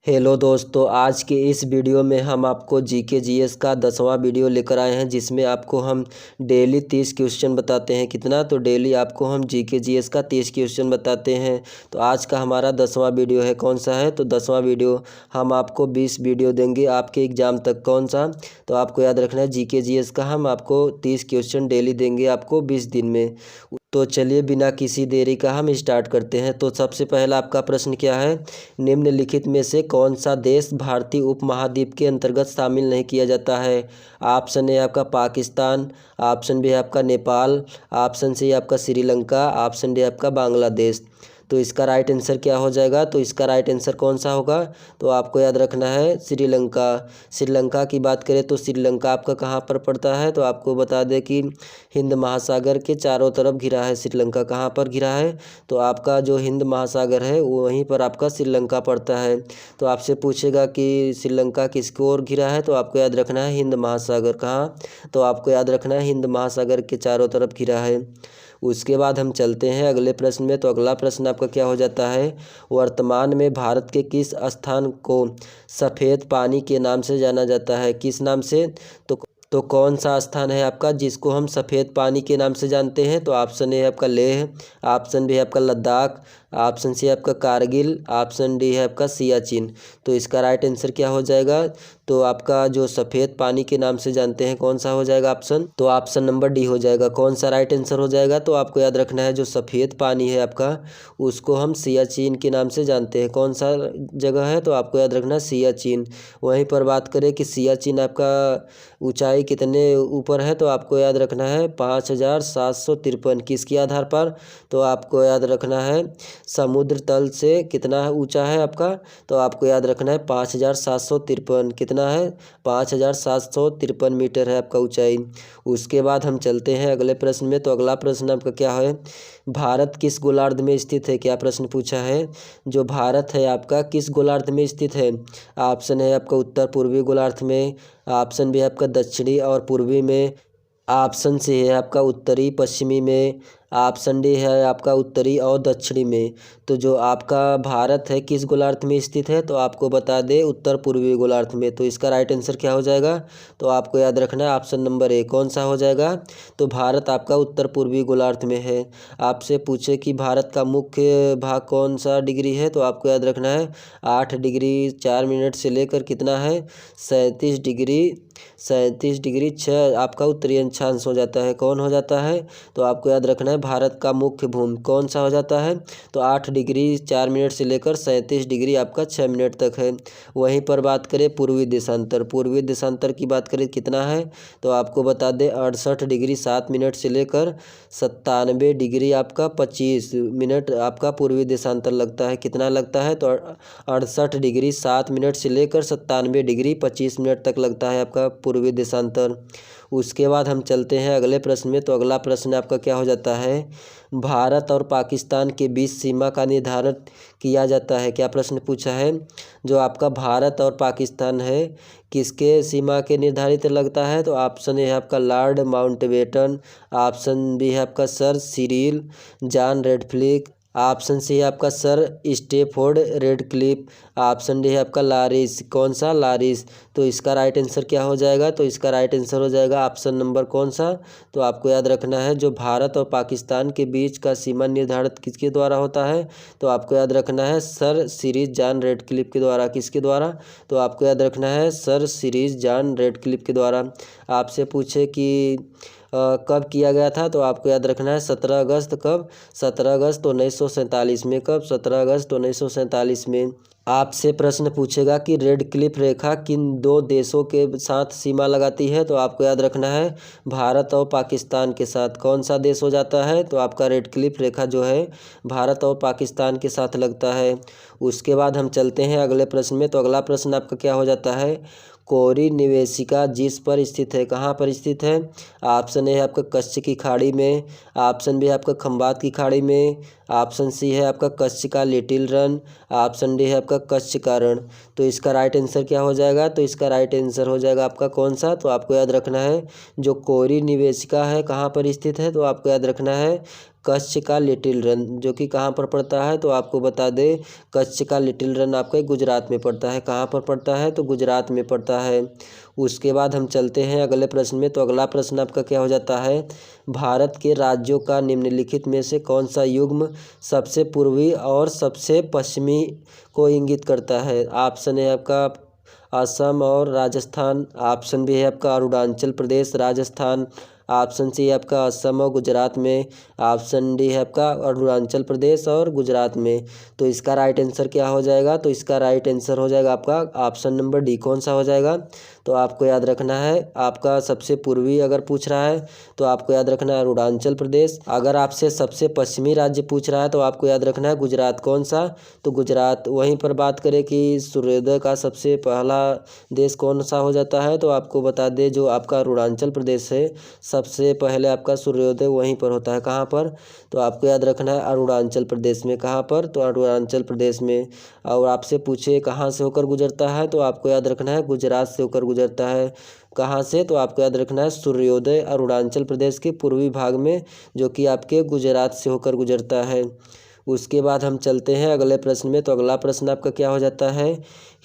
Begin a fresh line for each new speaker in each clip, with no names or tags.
Hello दोस्तों, आज के इस वीडियो में हम आपको जीके जीएस का 10वां वीडियो लेकर आए हैं, जिसमें आपको हम डेली 30 क्वेश्चन बताते हैं। कितना? तो डेली आपको हम जीके जीएस का 30 क्वेश्चन बताते हैं। तो आज का हमारा 10वां वीडियो है। कौन सा है? तो 10वां वीडियो हम आपको 20 वीडियो देंगे आपके एग्ज़ाम तक। कौन सा? तो आपको याद रखना है, जीके जीएस का हम आपको 30 क्वेश्चन डेली देंगे आपको 20 दिन में। तो चलिए बिना किसी देरी का हम स्टार्ट करते हैं। तो सबसे पहला आपका प्रश्न क्या है? निम्नलिखित में से कौन सा देश भारतीय उपमहाद्वीप के अंतर्गत शामिल नहीं किया जाता है? ऑप्शन ए आपका पाकिस्तान, ऑप्शन बी है आपका नेपाल, ऑप्शन सी आपका श्रीलंका, ऑप्शन डी आपका बांग्लादेश। तो इसका राइट आंसर क्या हो जाएगा? तो इसका राइट आंसर कौन सा होगा? तो आपको याद रखना है श्रीलंका। श्रीलंका की बात करें तो श्रीलंका आपका कहाँ पर पड़ता है? तो आपको बता दें कि हिंद महासागर के चारों तरफ घिरा है श्रीलंका। कहाँ पर घिरा है? तो आपका जो हिंद महासागर है वहीं पर आपका श्रीलंका पड़ता है। तो आपसे पूछेगा कि श्रीलंका किसको ओर घिरा है? तो आपको याद रखना है हिंद महासागर। कहाँ? तो आपको याद रखना है हिंद महासागर के चारों तरफ घिरा है। उसके बाद हम चलते हैं अगले प्रश्न में। तो अगला प्रश्न आपका क्या हो जाता है? वर्तमान में भारत के किस स्थान को सफ़ेद पानी के नाम से जाना जाता है? किस नाम से? तो कौन सा स्थान है आपका जिसको हम सफ़ेद पानी के नाम से जानते हैं? तो ऑप्शन ए है आपका लेह, ऑप्शन बी है आपका लद्दाख, ऑप्शन सी है आपका कारगिल, ऑप्शन डी है आपका सियाचिन। तो इसका राइट आंसर क्या हो जाएगा? तो आपका जो सफ़ेद पानी के नाम से जानते हैं कौन सा हो जाएगा ऑप्शन? तो ऑप्शन नंबर डी हो जाएगा। कौन सा राइट आंसर हो जाएगा? तो आपको याद रखना है जो सफ़ेद पानी है आपका उसको हम सियाचिन के नाम से जानते हैं। कौन सा जगह है? तो आपको याद रखना है सियाचिन। वहीं पर बात करें कि सियाचिन आपका ऊंचाई कितने ऊपर है? तो आपको याद रखना है 5753। किसके आधार पर? तो आपको याद रखना है समुद्र तल से कितना ऊंचा है आपका? तो आपको याद रखना है 5753। कितना है? 5753 मीटर है आपका ऊंचाई। उसके बाद हम चलते हैं अगले प्रश्न में। तो अगला प्रश्न आपका क्या है? भारत किस गोलार्ध में स्थित है? क्या प्रश्न पूछा है? जो भारत है आपका किस गोलार्ध में स्थित है? ऑप्शन है आपका उत्तर पूर्वी गोलार्ध में, ऑप्शन भी है आपका दक्षिणी और पूर्वी में, ऑप्शन सी है आपका उत्तरी पश्चिमी में, ऑप्शन डी है आपका उत्तरी और दक्षिणी में। तो जो आपका भारत है किस गोलार्ध में स्थित है? तो आपको बता दें उत्तर पूर्वी गोलार्ध में। तो इसका राइट आंसर क्या हो जाएगा? तो आपको याद रखना है ऑप्शन नंबर ए। कौन सा हो जाएगा? तो भारत आपका उत्तर पूर्वी गोलार्ध में है। आपसे पूछे कि भारत का मुख्य भाग कौन सा डिग्री है? तो आपको याद रखना है 8 डिग्री 4 मिनट से लेकर कितना है 37 डिग्री 6 आपका उत्तरी अक्षांश हो जाता है। कौन हो जाता है? तो आपको याद रखना है भारत का मुख्य भूमि कौन सा हो जाता है? तो 8 डिग्री 4 मिनट से लेकर 37 डिग्री आपका 6 मिनट तक है। वहीं पर बात करें पूर्वी देशांतर, पूर्वी देशांतर की बात करें कितना है? तो आपको बता दें 68 डिग्री 7 मिनट से लेकर 97 डिग्री आपका 25 मिनट आपका पूर्वी देशांतर लगता है। कितना लगता है? तो 68 डिग्री 7 मिनट से लेकर 97 डिग्री 25 मिनट तक लगता है आपका पूर्वी देशांतर। उसके बाद हम चलते हैं अगले प्रश्न में। तो अगला प्रश्न आपका क्या हो जाता है? भारत और पाकिस्तान के बीच सीमा का निर्धारण किया जाता है। क्या प्रश्न पूछा है? जो आपका भारत और पाकिस्तान है किसके सीमा के निर्धारित लगता है? तो ऑप्शन ए है आपका लॉर्ड माउंटबेटन, ऑप्शन बी है आपका sir Cyril John Radcliffe, option C है आपका sir Stafford Radcliffe, option D है आपका लारिस। कौन सा? लारिस। तो इसका राइट आंसर क्या हो जाएगा? तो इसका राइट आंसर हो जाएगा ऑप्शन नंबर कौन सा? तो आपको याद रखना है जो भारत और पाकिस्तान के बीच का सीमा निर्धारित किसके द्वारा होता है? तो आपको याद रखना है सर सिरिल जॉन रेडक्लिफ के द्वारा। किसके द्वारा? तो आपको याद रखना है सर सिरिल जॉन रेडक्लिफ के द्वारा। आपसे पूछे कि कब किया गया था? तो आपको याद रखना है 17 अगस्त। कब? 17 अगस्त 1947 में। कब? 17 अगस्त 1947 में। आपसे प्रश्न पूछेगा कि रेड क्लिफ रेखा किन दो देशों के साथ सीमा लगाती है? तो आपको याद रखना है भारत और पाकिस्तान के साथ। कौन सा देश हो जाता है? तो आपका रेड क्लिफ रेखा जो है भारत और पाकिस्तान के साथ लगता है। उसके बाद हम चलते हैं अगले प्रश्न में। तो अगला प्रश्न आपका क्या हो जाता है? कोरी निवेशिका जिस पर स्थित है कहाँ पर स्थित है? ऑप्शन ए है आपका कच्छ की खाड़ी में, ऑप्शन बी है आपका खंबात की खाड़ी में, ऑप्शन सी है आपका कच्छ का लिटिल रन, ऑप्शन डी है आपका कच्छ का रण। तो इसका राइट आंसर क्या हो जाएगा? तो इसका राइट आंसर हो जाएगा आपका कौन सा? तो आपको याद रखना है जो कोरी निवेशिका है कहाँ पर स्थित है? तो आपको याद रखना है कच्छ का लिटिल रन, जो कि कहाँ पर पड़ता है, तो आपको बता दें कच्छ का लिटिल रन आपका गुजरात में पड़ता है। कहाँ पर पड़ता है, तो गुजरात में पड़ता है। उसके बाद हम चलते हैं अगले प्रश्न में। तो अगला प्रश्न आपका क्या हो जाता है, भारत के राज्यों का निम्नलिखित में से कौन सा युग्म सबसे पूर्वी और सबसे पश्चिमी को इंगित करता है। ऑप्शन है आपका असम और राजस्थान, ऑप्शन भी है आपका अरुणाचल प्रदेश राजस्थान, ऑप्शन सी है आपका असम और गुजरात में, ऑप्शन डी है आपका अरुणाचल प्रदेश और गुजरात में। तो इसका राइट आंसर क्या हो जाएगा, तो इसका राइट आंसर हो जाएगा आपका ऑप्शन नंबर डी। कौन सा हो जाएगा, तो आपको याद रखना है आपका सबसे पूर्वी अगर पूछ रहा है तो आपको याद रखना है अरुणाचल प्रदेश। अगर आपसे सबसे पश्चिमी राज्य पूछ रहा है तो आपको याद रखना है गुजरात। कौन सा, तो गुजरात। वहीं पर बात करें कि सूर्योदय का सबसे पहला देश कौन सा हो जाता है, तो आपको बता दें जो आपका अरुणाचल प्रदेश है, सबसे पहले आपका सूर्योदय वहीं पर होता है। कहाँ पर, तो आपको याद रखना है अरुणाचल प्रदेश में। कहाँ पर, तो अरुणाचल प्रदेश में। और आपसे पूछे कहाँ से होकर गुजरता है, तो आपको याद रखना है गुजरात से होकर गुजरता है। कहाँ से, तो आपको याद रखना है सूर्योदय अरुणाचल प्रदेश के पूर्वी भाग में, जो कि आपके गुजरात से होकर गुजरता है। उसके बाद हम चलते हैं अगले प्रश्न में। तो अगला प्रश्न आपका क्या हो जाता है,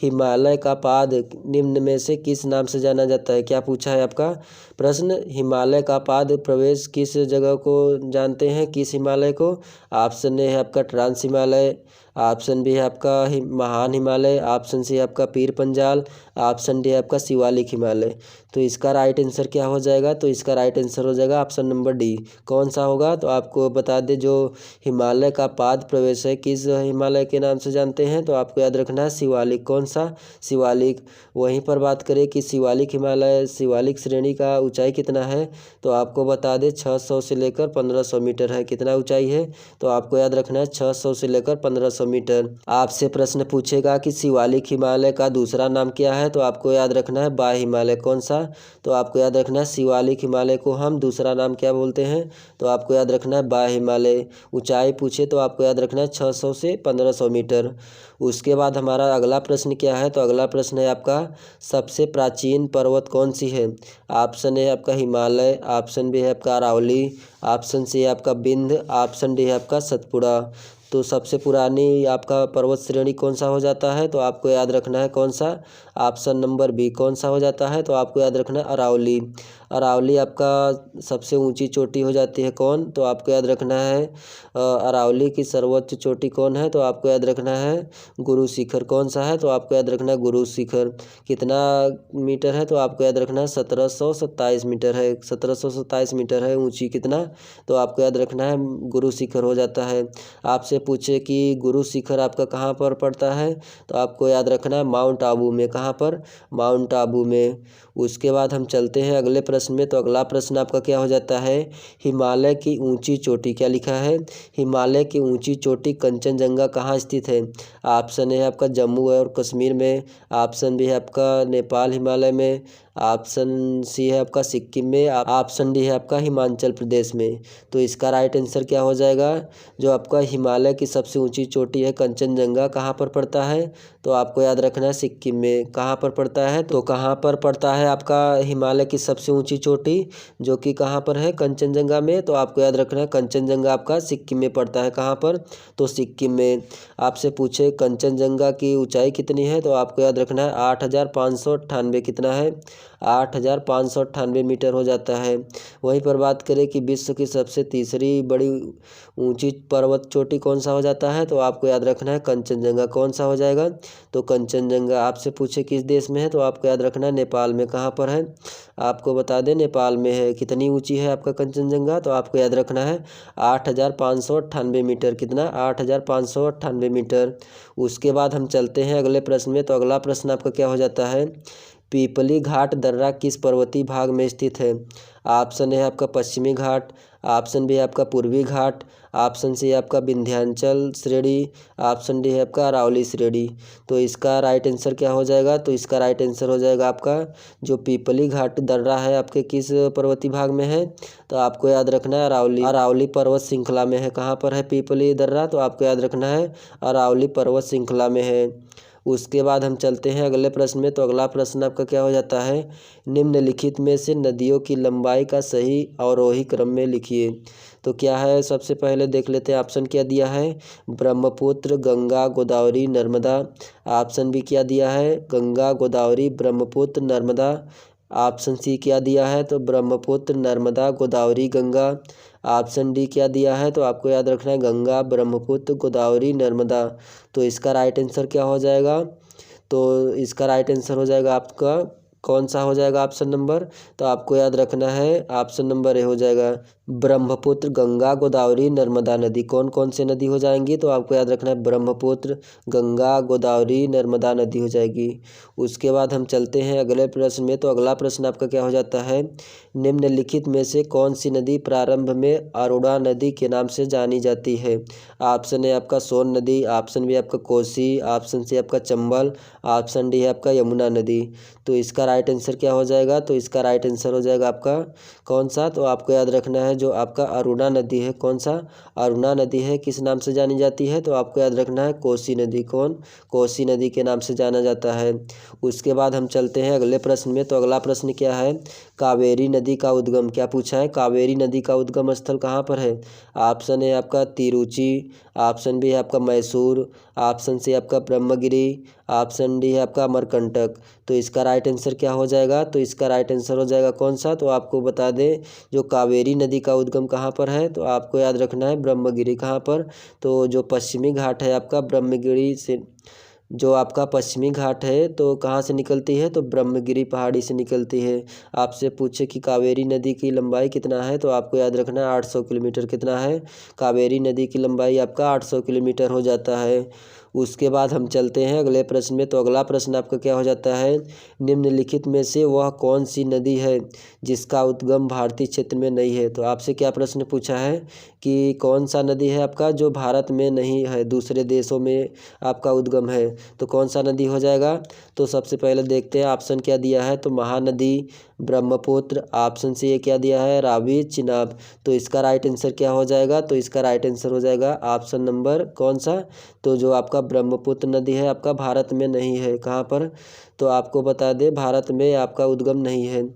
हिमालय का पाद निम्न में से किस नाम से जाना जाता है। क्या पूछा है आपका प्रश्न, हिमालय का पाद प्रवेश किस जगह को जानते हैं, किस हिमालय को। ऑप्शन ए है आपका ट्रांस हिमालय, ऑप्शन बी है आपका महान हिमालय, ऑप्शन सी है आपका पीर पंजाल, ऑप्शन डी है आपका शिवालिक हिमालय। तो इसका राइट आंसर क्या हो जाएगा, तो इसका राइट आंसर हो जाएगा ऑप्शन नंबर डी। कौन सा होगा, तो आपको बता दें जो हिमालय का पाद प्रवेश है किस हिमालय के नाम से जानते हैं, तो आपको याद रखना है शिवालिक। कौन सा, शिवालिक। वहीं पर बात करें कि शिवालिक हिमालय, शिवालिक श्रेणी का ऊंचाई कितना है, तो आपको बता दें 600 से लेकर 1500 मीटर है। कितना ऊंचाई है, तो आपको याद रखना है 600 से लेकर 1500 मीटर। आपसे प्रश्न पूछेगा कि शिवालिक हिमालय का दूसरा नाम क्या है, तो आपको याद रखना है बाह्य हिमालय। कौन सा, तो आपको याद रखना है शिवालिक हिमालय को हम दूसरा नाम क्या बोलते हैं, तो आपको याद रखना है बाह्य हिमालय। ऊंचाई पूछे तो आपको याद रखना है 600 से 1500 मीटर। उसके बाद हमारा अगला प्रश्न क्या है, तो अगला प्रश्न है आपका सबसे प्राचीन पर्वत कौन सी है। ऑप्शन है आपका हिमालय, ऑप्शन बी है आपका अरावली, ऑप्शन सी है आपका विंध्य, ऑप्शन डी है आपका सतपुड़ा। तो सबसे पुरानी आपका पर्वत श्रेणी कौन सा हो जाता है, तो आपको याद रखना है कौन सा, ऑप्शन नंबर बी। कौन सा हो जाता है, तो आपको याद रखना है अरावली। अरावली आपका सबसे ऊंची चोटी हो जाती है कौन, तो आपको याद रखना है अरावली की सर्वोच्च चोटी कौन है, तो आपको याद रखना है गुरु शिखर। कौन सा है, तो आपको याद रखना है गुरु शिखर। कितना मीटर है, तो आपको याद रखना है 1727 मीटर है। 1727 मीटर है ऊंची कितना, तो आपको याद रखना है गुरु शिखर हो जाता है। आपसे पूछे कि गुरु शिखर आपका कहाँ पर पड़ता है, तो आपको याद रखना है माउंट आबू में। कहाँ पर, माउंट आबू में। उसके बाद हम चलते हैं अगले प्रश्न में। तो अगला प्रश्न आपका क्या हो जाता है, हिमालय की ऊंची चोटी, क्या लिखा है, हिमालय की ऊंची चोटी कंचनजंगा कहाँ स्थित है। ऑप्शन है आपका जम्मू और कश्मीर में, ऑप्शन भी है आपका नेपाल हिमालय में, ऑप्शन सी है आपका सिक्किम में, ऑप्शन डी है आपका हिमाचल प्रदेश में। तो इसका राइट आंसर क्या हो जाएगा, जो आपका हिमालय की सबसे ऊंची चोटी है कंचनजंगा कहाँ पर पड़ता है, तो आपको याद रखना है सिक्किम में। कहाँ पर पड़ता है, तो कहाँ पर पड़ता है आपका हिमालय की सबसे ऊंची चोटी, जो कि कहाँ पर है, कंचनजंगा में। तो आपको याद रखना है कंचनजंगा आपका सिक्किम में पड़ता है। कहाँ पर, तो सिक्किम में। आपसे पूछे कंचनजंगा की ऊंचाई कितनी है, तो आपको याद रखना है 8598 कितना है, 8598 मीटर हो जाता है। वहीं पर बात करें कि विश्व की सबसे तीसरी बड़ी ऊंची पर्वत चोटी कौन सा हो जाता है, तो आपको याद रखना है कंचनजंगा। कौन सा हो जाएगा, तो कंचनजंगा। आपसे पूछे किस देश में है, तो आपको याद रखना है नेपाल में। कहाँ पर है, आपको बता दें नेपाल में है। कितनी ऊंची है आपका कंचनजंगा, तो आपको याद रखना है 8598 मीटर। कितना, 8598 मीटर। उसके बाद हम चलते हैं अगले प्रश्न में। तो अगला प्रश्न आपका क्या हो जाता है, पीपली घाट दर्रा किस पर्वतीय भाग में स्थित है। ऑप्शन है आपका पश्चिमी घाट, ऑप्शन बी है आपका पूर्वी घाट, ऑप्शन सी है आपका विंध्याचल श्रेणी, ऑप्शन डी है आपका अरावली श्रेणी। तो इसका राइट आंसर क्या हो जाएगा, तो इसका राइट आंसर हो जाएगा आपका जो पीपली घाट दर्रा है आपके किस पर्वतीय भाग में है, तो आपको याद रखना है अरावली, अरावली पर्वत श्रृंखला में है। कहाँ पर है पीपली दर्रा, तो आपको याद रखना है अरावली पर्वत श्रृंखला में है। उसके बाद हम चलते हैं अगले प्रश्न में। तो अगला प्रश्न आपका क्या हो जाता है, निम्नलिखित में से नदियों की लंबाई का सही अवरोही क्रम में लिखिए। तो क्या है, सबसे पहले देख लेते हैं ऑप्शन क्या दिया है, ब्रह्मपुत्र, गंगा, गोदावरी, नर्मदा। ऑप्शन बी क्या दिया है, गंगा, गोदावरी, ब्रह्मपुत्र, नर्मदा। ऑप्शन सी क्या दिया है, तो ब्रह्मपुत्र, नर्मदा, गोदावरी, गंगा। ऑप्शन डी क्या दिया है, तो आपको याद रखना है गंगा, ब्रह्मपुत्र, गोदावरी, नर्मदा। तो इसका राइट आंसर क्या हो जाएगा, तो इसका राइट आंसर हो जाएगा आपका कौन सा हो जाएगा ऑप्शन नंबर, तो आपको याद रखना है ऑप्शन नंबर ए हो जाएगा, ब्रह्मपुत्र, गंगा, गोदावरी, नर्मदा नदी। कौन कौन से नदी हो जाएंगी, तो आपको याद रखना है ब्रह्मपुत्र, गंगा, गोदावरी, नर्मदा नदी हो जाएगी। उसके बाद हम चलते हैं अगले प्रश्न में। तो अगला प्रश्न आपका क्या हो जाता है, निम्नलिखित में से कौन सी नदी प्रारंभ में अरोड़ा नदी के नाम से जानी जाती है। ऑप्शन ए आपका सोन नदी, ऑप्शन बी आपका कोसी, ऑप्शन सी आपका चंबल, ऑप्शन डी है आपका यमुना नदी। तो इसका राइट आंसर क्या हो जाएगा, तो इसका राइट आंसर हो जाएगा आपका कौन सा, तो आपको याद रखना है जो आपका अरुणा नदी है, कौन सा, अरुणा नदी है, किस नाम से जानी जाती है, तो आपको याद रखना है कोसी नदी। कौन, कोसी नदी के नाम से जाना जाता है। उसके बाद हम चलते हैं अगले प्रश्न में। तो अगला प्रश्न क्या है, कावेरी नदी का उद्गम, क्या पूछा है, कावेरी नदी का उद्गम स्थल कहाँ पर है। ऑप्शन है आपका तिरुचि, ऑप्शन बी है आपका मैसूर, ऑप्शन सी आपका ब्रह्मगिरी, ऑप्शन डी है आपका अमरकंटक। तो इसका राइट आंसर क्या हो जाएगा, तो इसका राइट आंसर हो जाएगा कौन सा, तो आपको बता दें जो कावेरी नदी का उद्गम कहाँ पर है, तो आपको याद रखना है ब्रह्मगिरी। कहाँ पर, तो जो पश्चिमी घाट है आपका ब्रह्मगिरी से, जो आपका पश्चिमी घाट है तो कहाँ से निकलती है, तो ब्रह्मगिरी पहाड़ी से निकलती है। आपसे पूछे कि कावेरी नदी की लंबाई कितना है, तो आपको याद रखना है 800 किलोमीटर। कितना है, कावेरी नदी की लंबाई आपका 800 किलोमीटर हो जाता है। उसके बाद हम चलते हैं अगले प्रश्न में। तो अगला प्रश्न आपका क्या हो जाता है, निम्नलिखित में से वह कौन सी नदी है जिसका उद्गम भारतीय क्षेत्र में नहीं है। तो आपसे क्या प्रश्न पूछा है कि कौन सा नदी है आपका जो भारत में नहीं है, दूसरे देशों में आपका उद्गम है, तो कौन सा नदी हो जाएगा। तो सबसे पहले देखते हैं ऑप्शन क्या दिया है, तो महानदी, ब्रह्मपुत्र, ऑप्शन सी क्या दिया है, रावी, चिनाब। तो इसका राइट आंसर क्या हो जाएगा, तो इसका राइट आंसर हो जाएगा ऑप्शन नंबर कौन सा, तो जो आपका ब्रह्मपुत्र नदी है आपका भारत में नहीं है। कहाँ पर, तो आपको बता दें भारत में आपका उद्गम नहीं है।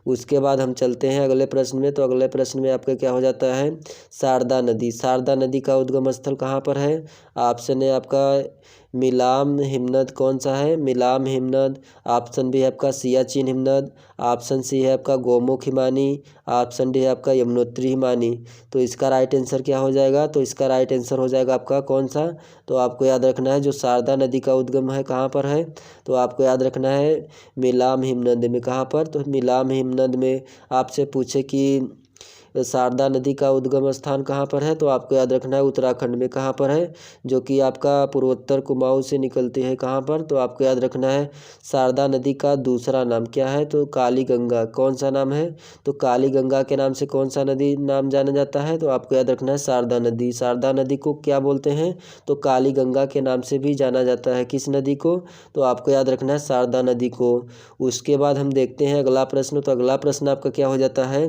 उसके बाद हम चलते हैं अगले प्रश्न में। तो अगले प्रश्न में आपका क्या हो जाता है, शारदा नदी। शारदा नदी का उद्गम स्थल कहाँ पर है। ऑप्शन है आपका मिलाम हिमनद, कौन सा है, मिलाम हिमनद। ऑप्शन बी है आपका सियाचिन हिमनद, ऑप्शन सी है आपका गोमुख हिमानी, ऑप्शन डी है आपका यमुनोत्री हिमानी। तो इसका राइट आंसर क्या हो जाएगा, तो इसका राइट आंसर हो जाएगा आपका कौन सा, तो आपको याद रखना है जो शारदा नदी का उद्गम है कहाँ पर है, तो आपको याद रखना है मिलाम हिमनद में। कहाँ पर, तो मिलाम हिमनद में। आपसे पूछे कि शारदा नदी का उद्गम स्थान कहाँ पर है, तो आपको याद रखना है उत्तराखंड में। कहाँ पर है, जो कि आपका पूर्वोत्तर कुमाऊं से निकलती है। कहाँ पर, तो आपको याद रखना है शारदा नदी का दूसरा नाम क्या है, तो काली गंगा। कौन सा नाम है, तो काली गंगा के नाम से कौन सा नदी नाम जाना जाता है, तो आपको याद रखना है शारदा नदी। शारदा नदी को क्या बोलते हैं, तो काली गंगा के नाम से भी जाना जाता है। किस नदी को, तो आपको याद रखना है शारदा नदी को। उसके बाद हम देखते हैं अगला प्रश्न। तो अगला प्रश्न आपका क्या हो जाता है,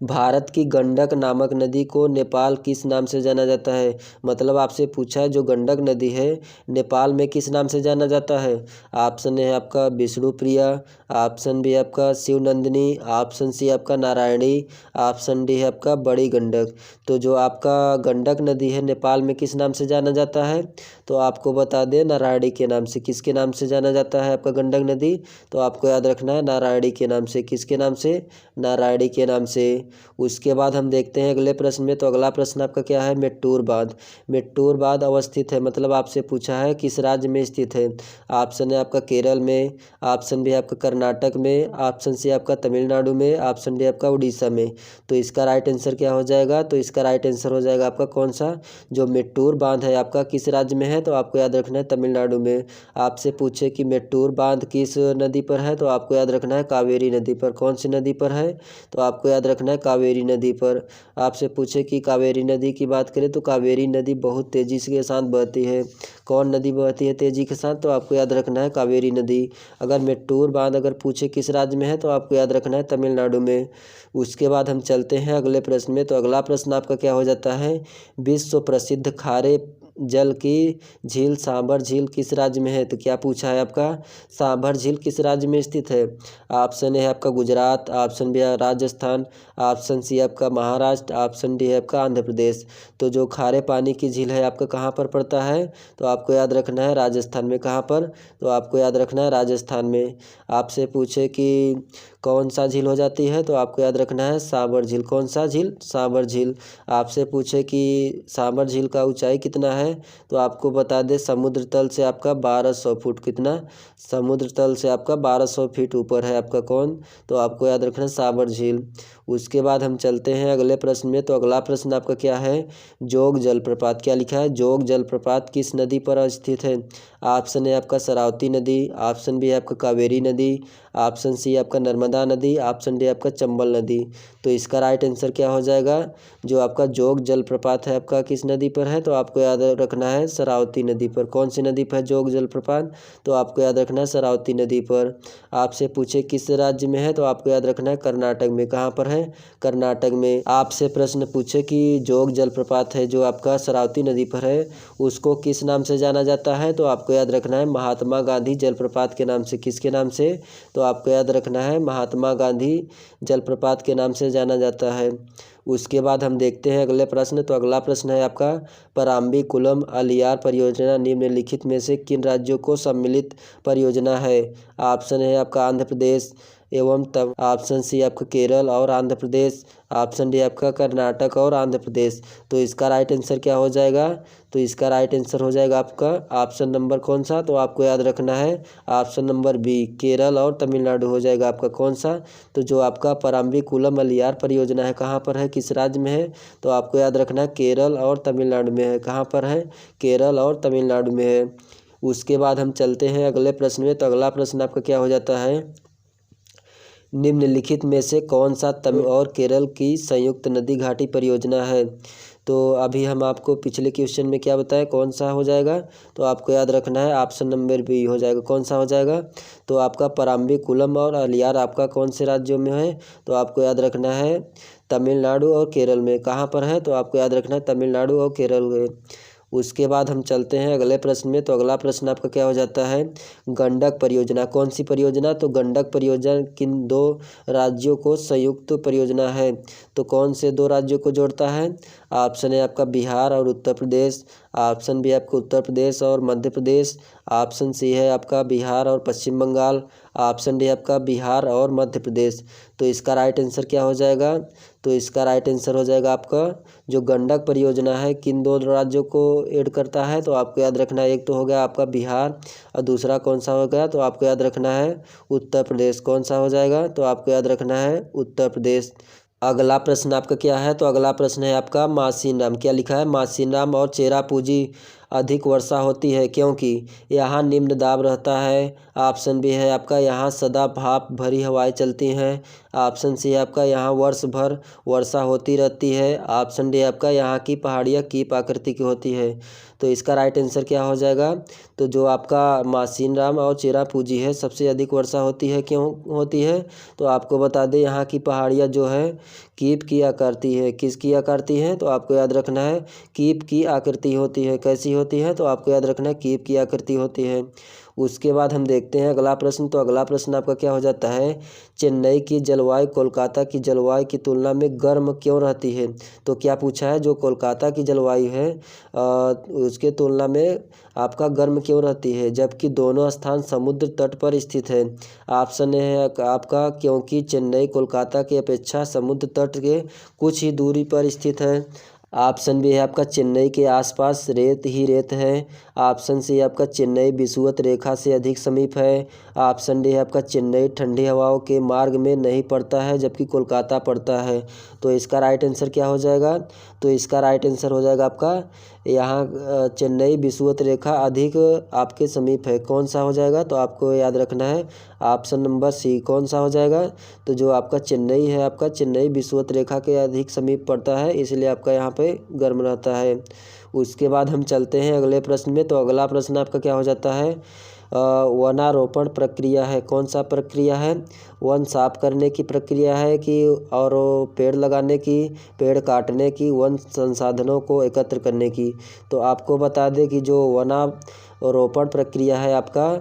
भारत की गंडक नामक नदी को नेपाल किस नाम से जाना जाता है। मतलब आपसे पूछा है जो गंडक नदी है नेपाल में किस नाम से जाना जाता है। ऑप्शन है आपका विष्णुप्रिया, ऑप्शन बी आपका शिवनंदिनी, ऑप्शन सी आपका नारायणी, ऑप्शन डी है आपका बड़ी गंडक। तो जो आपका गंडक नदी है नेपाल में किस नाम से जाना जाता है, तो आपको बता दें नारायणी के नाम से। किसके नाम से जाना जाता है आपका गंडक नदी, तो आपको याद रखना है नारायणी के नाम से। किसके नाम से, नारायणी के नाम से। उसके बाद हम देखते हैं अगले प्रश्न में। तो अगला प्रश्न आपका क्या है, मेट्टूर बांध। मेट्टूर बांध अवस्थित है, मतलब आपसे पूछा है किस राज्य में स्थित है। ऑप्शन है आपका केरल में, ऑप्शन भी आपका कर्नाटक में, ऑप्शन सी आपका तमिलनाडु में, ऑप्शन डी आपका उड़ीसा में। तो इसका राइट आंसर क्या हो जाएगा, तो इसका राइट आंसर हो जाएगा आपका कौन सा, जो मेट्टूर बांध है आपका किस राज्य में है, तो आपको याद रखना है तमिलनाडु में। आपसे पूछे कि मेट्टूर बांध किस नदी पर है, तो आपको याद रखना है कावेरी नदी पर। कौन सी नदी पर है, तो आपको याद रखना है कावेरी नदी पर। आपसे पूछे कि कावेरी नदी की बात करें तो कावेरी नदी बहुत तेजी के साथ बहती है। कौन नदी बहती है तेजी के साथ, तो आपको याद रखना है कावेरी नदी। अगर मेट्टूर बांध अगर पूछे किस राज्य में है, तो आपको याद रखना है तमिलनाडु में। उसके बाद हम चलते हैं अगले प्रश्न में। तो अगला प्रश्न आपका क्या हो जाता है, विश्व प्रसिद्ध खारे जल की झील सांभर झील किस राज्य में है? तो क्या पूछा है आपका, सांभर झील किस राज्य में स्थित है? ऑप्शन ए है आपका गुजरात, ऑप्शन बी है राजस्थान, ऑप्शन सी है आपका महाराष्ट्र, ऑप्शन डी है आपका आंध्र प्रदेश। तो जो खारे पानी की झील है आपका कहाँ पर पड़ता है? तो आपको याद रखना है राजस्थान में। कहाँ पर? तो आपको याद रखना है राजस्थान में। आपसे पूछे कि कौन सा झील हो जाती है, तो आपको याद रखना है सांभर झील। कौन सा झील? सांभर झील। आपसे पूछे कि सांभर झील का ऊंचाई कितना है, तो आपको बता दे समुद्र तल से आपका 1200 फुट। कितना? समुद्र तल से आपका 1200 फीट ऊपर है आपका कौन? तो आपको याद रखना है सांभर झील। उसके बाद हम चलते हैं अगले प्रश्न में। तो अगला प्रश्न आपका क्या है, जोग जलप्रपात। क्या लिखा है? जोग जलप्रपात किस नदी पर स्थित है? ऑप्शन है आपका शरावती नदी, ऑप्शन बी है आपका कावेरी नदी, ऑप्शन सी आपका नर्मदा नदी, ऑप्शन डी आपका चंबल नदी। तो इसका राइट आंसर क्या हो जाएगा, जो आपका जोग जलप्रपात है आपका किस नदी पर है? तो आपको याद रखना है शरावती नदी पर। कौन सी नदी पर है जोग जलप्रपात? तो आपको याद रखना है शरावती नदी पर। आपसे पूछे किस राज्य में है, तो आपको याद रखना है कर्नाटक में। कहाँ पर है? कर्नाटक में। आपसे प्रश्न पूछे कि जोग जलप्रपात है जो आपका शरावती नदी पर है, उसको किस नाम से जाना जाता है? तो आपको याद रखना है महात्मा गांधी जलप्रपात के नाम से। किसके नाम से? तो आपको याद रखना है महात्मा गांधी जलप्रपात के नाम से जाना जाता है। उसके बाद हम देखते हैं अगले प्रश्न। तो अगला प्रश्न है आपका, पराम्बीकुलम अलियार परियोजना निम्नलिखित में से किन राज्यों को सम्मिलित परियोजना है? ऑप्शन है आपका आंध्र प्रदेश एवं तब ऑप्शन सी आपका केरल और आंध्र प्रदेश, ऑप्शन डी आपका कर्नाटक और आंध्र प्रदेश। तो इसका राइट आंसर क्या हो जाएगा? तो इसका राइट आंसर हो जाएगा आपका ऑप्शन नंबर कौन सा? तो आपको याद रखना है ऑप्शन नंबर बी, केरल और तमिलनाडु हो जाएगा आपका कौन सा? तो जो आपका पराम्बीकुलम अलियार परियोजना है कहाँ पर है, किस राज्य में है? तो आपको याद रखना है केरल और तमिलनाडु में है। कहाँ पर है? केरल और तमिलनाडु में है। उसके बाद हम चलते हैं अगले प्रश्न में। तो अगला प्रश्न आपका क्या हो जाता है, निम्नलिखित में से कौन सा तमिल और केरल की संयुक्त नदी घाटी परियोजना है? तो अभी हम आपको पिछले क्वेश्चन में क्या बताएं, कौन सा हो जाएगा? तो आपको याद रखना है ऑप्शन नंबर बी हो जाएगा। कौन सा हो जाएगा? तो आपका पराम्बीकुलम और अलियार आपका कौन से राज्यों में है? तो आपको याद रखना है तमिलनाडु और केरल में। कहाँ पर है? तो आपको याद रखना है तमिलनाडु और केरल में। उसके बाद हम चलते हैं अगले प्रश्न में। तो अगला प्रश्न आपका क्या हो जाता है, गंडक परियोजना। कौन सी परियोजना? तो गंडक परियोजना किन दो राज्यों को संयुक्त परियोजना है? तो कौन से दो राज्यों को जोड़ता है? ऑप्शन है आपका बिहार और उत्तर प्रदेश, ऑप्शन बी आपका उत्तर प्रदेश और मध्य प्रदेश, ऑप्शन सी है आपका बिहार और पश्चिम बंगाल, ऑप्शन डी आपका बिहार और मध्य प्रदेश। तो इसका राइट आंसर क्या हो जाएगा? तो इसका राइट आंसर हो जाएगा आपका जो गंडक परियोजना है किन दो राज्यों को ऐड करता है? तो आपको याद रखना है, एक तो हो गया आपका बिहार और दूसरा कौन सा हो गया? तो आपको याद रखना है उत्तर प्रदेश। कौन सा हो जाएगा? तो आपको याद रखना है उत्तर प्रदेश। अगला प्रश्न आपका क्या है? तो अगला प्रश्न है आपका मासीनाम। क्या लिखा है? मासीनाम और चेरापूंजी अधिक वर्षा होती है क्योंकि यहाँ निम्न दाब रहता है। ऑप्शन बी है आपका यहाँ सदा भाप भरी हवाएं चलती हैं, ऑप्शन सी है आपका यहाँ वर्ष भर वर्षा होती रहती है, ऑप्शन डी आपका यहाँ की पहाड़ियाँ कीप आकृति की होती है। तो इसका राइट आंसर क्या हो जाएगा? तो जो आपका मासीनराम और चेरापूंजी है सबसे अधिक वर्षा होती है। क्यों होती है? तो आपको बता दें यहाँ की पहाड़ियाँ जो है कीप की आकृति है। किसकी आकृति है? तो आपको याद रखना है कीप की आकृति होती है। कैसी होती है? तो आपको याद रखना है कीप की आकृति होती है। उसके बाद हम देखते हैं अगला प्रश्न। तो अगला प्रश्न आपका क्या हो जाता है, चेन्नई की जलवायु कोलकाता की जलवायु की तुलना में गर्म क्यों रहती है? तो क्या पूछा है, जो कोलकाता की जलवायु है उसके तुलना में आपका गर्म क्यों रहती है जबकि दोनों स्थान समुद्र तट पर स्थित है? ऑप्शन है आपका क्योंकि चेन्नई कोलकाता की अपेक्षा समुद्र तट के कुछ ही दूरी पर स्थित है, ऑप्शन बी है आपका चेन्नई के आसपास रेत ही रेत है, ऑप्शन सी आपका चेन्नई विषुवत रेखा से अधिक समीप है, ऑप्शन डी है आपका चेन्नई ठंडी हवाओं के मार्ग में नहीं पड़ता है जबकि कोलकाता पड़ता है। तो इसका राइट आंसर क्या हो जाएगा? तो इसका राइट आंसर हो जाएगा आपका यहाँ चेन्नई विषुवत रेखा अधिक आपके समीप है। कौन सा हो जाएगा? तो आपको याद रखना है ऑप्शन नंबर सी। कौन सा हो जाएगा? तो जो आपका चेन्नई है आपका चेन्नई विषुवत रेखा के अधिक समीप पड़ता है, इसलिए आपका यहाँ पे गर्म रहता है। उसके बाद हम चलते हैं अगले प्रश्न में। तो अगला प्रश्न आपका क्या हो जाता है, वनारोपण प्रक्रिया है? कौन सा प्रक्रिया है? वन साफ करने की प्रक्रिया है कि और पेड़ लगाने की, पेड़ काटने की, वन संसाधनों को एकत्र करने की? तो आपको बता दें कि जो वनारोपण प्रक्रिया है आपका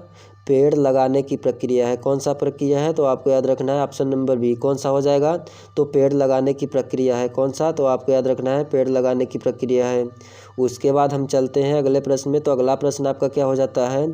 पेड़ लगाने की प्रक्रिया है। कौन सा प्रक्रिया है? तो आपको याद रखना है ऑप्शन नंबर बी। कौन सा हो जाएगा? तो पेड़ लगाने की प्रक्रिया है। कौन सा? तो आपको याद रखना है पेड़ लगाने की प्रक्रिया है। उसके बाद हम चलते हैं अगले प्रश्न में। तो अगला प्रश्न आपका क्या हो जाता है?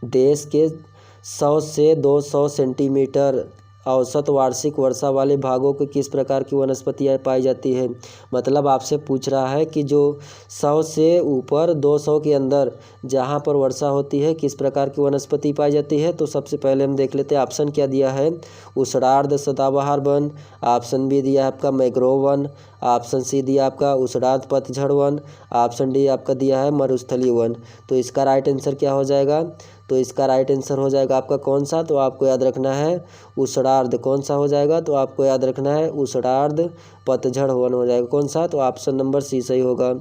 देश के 100 से 200 सेंटीमीटर औसत वार्षिक वर्षा वाले भागों के किस प्रकार की वनस्पतियाँ पाई जाती है? मतलब आपसे पूछ रहा है कि जो 100 से ऊपर 200 के अंदर जहाँ पर वर्षा होती है किस प्रकार की वनस्पति पाई जाती है? तो सबसे पहले हम देख लेते हैं ऑप्शन क्या दिया है। ऊषधार्ध सदाबहार वन, ऑप्शन बी दिया है आपका मैंग्रोव वन, ऑप्शन सी दिया आपका ऊषधार्ध पतझड़ वन, ऑप्शन डी आपका दिया है मरुस्थलीय वन। तो इसका राइट आंसर क्या हो जाएगा? तो इसका राइट आंसर हो जाएगा आपका कौन सा? तो आपको याद रखना है ऊषधार्ध। कौन सा हो जाएगा? तो आपको याद रखना है ऊषधार्ध पतझड़ वन हो जाएगा। कौन सा? तो ऑप्शन नंबर सी सही होगा।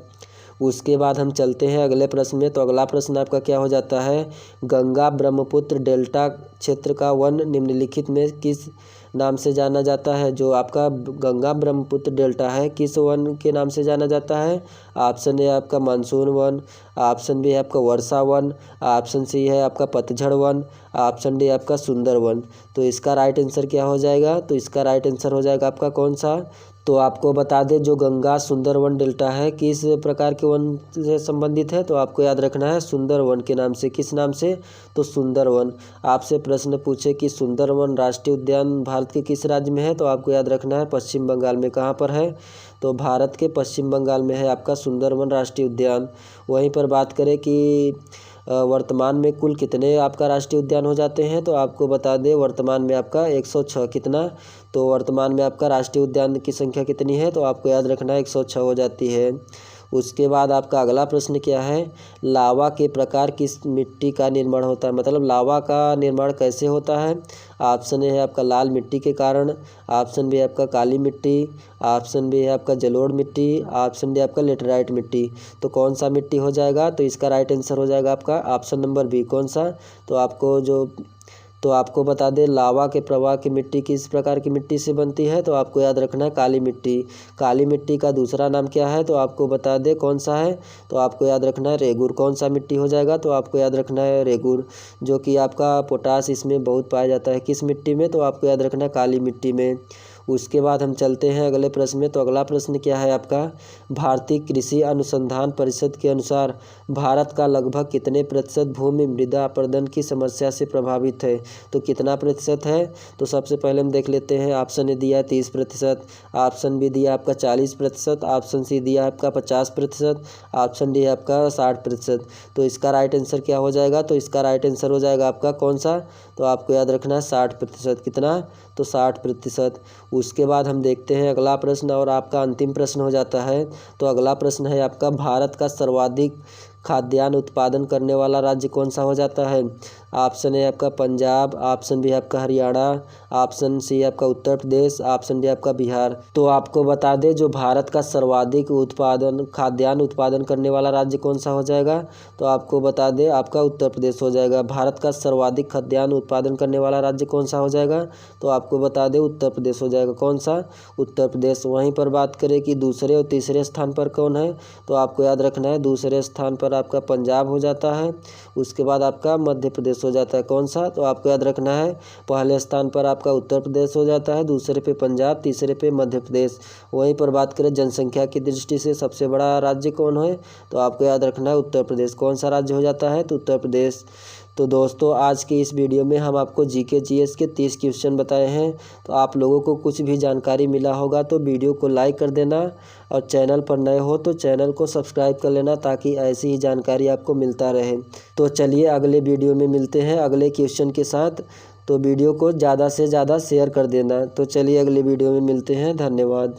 उसके बाद हम चलते हैं अगले प्रश्न में। तो अगला प्रश्न आपका क्या हो जाता है? गंगा ब्रह्मपुत्र डेल्टा क्षेत्र का वन निम्नलिखित में किस नाम से जाना जाता है? जो आपका गंगा ब्रह्मपुत्र डेल्टा है किस वन के नाम से जाना जाता है? ऑप्शन ए आपका मानसून वन, ऑप्शन बी है आपका वर्षा वन, ऑप्शन सी है आपका पतझड़ वन, ऑप्शन डी आपका सुंदर वन। तो इसका राइट आंसर क्या हो जाएगा? तो इसका राइट आंसर हो जाएगा आपका कौन सा? तो आपको बता दें जो गंगा सुंदरवन डेल्टा है किस प्रकार के वन से संबंधित है? तो आपको याद रखना है सुंदरवन के नाम से। किस नाम से? तो सुंदरवन। आपसे प्रश्न पूछे कि सुंदरवन राष्ट्रीय उद्यान भारत के किस राज्य में है? तो आपको याद रखना है पश्चिम बंगाल में। कहाँ पर है? तो भारत के पश्चिम बंगाल में है आपका सुंदरवन राष्ट्रीय उद्यान। वहीं पर बात करें कि वर्तमान में कुल कितने आपका राष्ट्रीय उद्यान हो जाते हैं? तो आपको बता दें वर्तमान में आपका 106। कितना? तो वर्तमान में आपका राष्ट्रीय उद्यान की संख्या कितनी है? तो आपको याद रखना है 106 हो जाती है। उसके बाद आपका अगला प्रश्न क्या है? लावा के प्रकार किस मिट्टी का निर्माण होता है? मतलब लावा का निर्माण कैसे होता है? ऑप्शन ए है आपका लाल मिट्टी के कारण, ऑप्शन बी है आपका काली मिट्टी, ऑप्शन बी है आपका जलोढ़ मिट्टी, ऑप्शन डी आपका लेटराइट मिट्टी। तो कौन सा मिट्टी हो जाएगा? तो इसका राइट आंसर हो जाएगा आपका ऑप्शन नंबर बी। कौन सा? तो आपको बता दें लावा के प्रवाह की मिट्टी किस प्रकार की मिट्टी से बनती है? तो आपको याद रखना है काली मिट्टी। काली मिट्टी का दूसरा नाम क्या है? तो आपको बता दें कौन सा है? तो आपको याद रखना है रेगुर। कौन सा मिट्टी हो जाएगा? तो आपको याद रखना है रेगुर, जो कि आपका पोटास इसमें बहुत पाया जाता है। किस मिट्टी में? तो आपको याद रखना है काली मिट्टी में। उसके बाद हम चलते हैं अगले प्रश्न में। तो अगला प्रश्न क्या है आपका? भारतीय कृषि अनुसंधान परिषद के अनुसार भारत का लगभग कितने प्रतिशत भूमि मृदा अपरदन की समस्या से प्रभावित है? तो कितना प्रतिशत है? तो सबसे पहले हम देख लेते हैं। ऑप्शन ए दिया है 30%, ऑप्शन बी दिया आपका 40%, ऑप्शन सी दिया आपका 50%, ऑप्शन डी है आपका 60%। तो इसका राइट आंसर क्या हो जाएगा? तो इसका राइट आंसर हो जाएगा आपका कौन सा? तो आपको याद रखना है 60%। कितना? तो 60%। उसके बाद हम देखते हैं अगला प्रश्न और आपका अंतिम प्रश्न हो जाता है। तो अगला प्रश्न है आपका भारत का सर्वाधिक खाद्यान्न उत्पादन करने वाला राज्य कौन सा हो जाता है? ऑप्शन ए आपका पंजाब, ऑप्शन बी आपका हरियाणा, ऑप्शन सी आपका उत्तर प्रदेश, ऑप्शन डी आपका बिहार। तो आपको बता दें जो भारत का सर्वाधिक खाद्यान्न उत्पादन करने वाला राज्य कौन सा हो जाएगा? तो आपको बता दें आपका उत्तर प्रदेश हो जाएगा। भारत का सर्वाधिक खाद्यान्न उत्पादन करने वाला राज्य कौन सा हो जाएगा? तो आपको बता दें उत्तर प्रदेश हो जाएगा। कौन सा? उत्तर प्रदेश। वहीं पर बात करें कि दूसरे और तीसरे स्थान पर कौन है? तो आपको याद रखना है दूसरे स्थान पर आपका पंजाब हो जाता है, उसके बाद आपका मध्य प्रदेश हो जाता है। कौन सा? तो आपको याद रखना है पहले स्थान पर आपका उत्तर प्रदेश हो जाता है, दूसरे पे पंजाब, तीसरे पे मध्य प्रदेश। वहीं पर बात करें जनसंख्या की दृष्टि से सबसे बड़ा राज्य कौन है? तो आपको याद रखना है उत्तर प्रदेश। कौन सा राज्य हो जाता है? तो उत्तर प्रदेश। तो दोस्तों आज की इस वीडियो में हम आपको जीके जीएस के 30 क्वेश्चन बताए हैं। तो आप लोगों को कुछ भी जानकारी मिला होगा तो वीडियो को लाइक कर देना, और चैनल पर नए हो तो चैनल को सब्सक्राइब कर लेना ताकि ऐसी ही जानकारी आपको मिलता रहे। तो चलिए अगले वीडियो में मिलते हैं अगले क्वेश्चन के साथ। तो वीडियो को ज़्यादा से ज़्यादा शेयर कर देना। तो चलिए अगले वीडियो में मिलते हैं। धन्यवाद।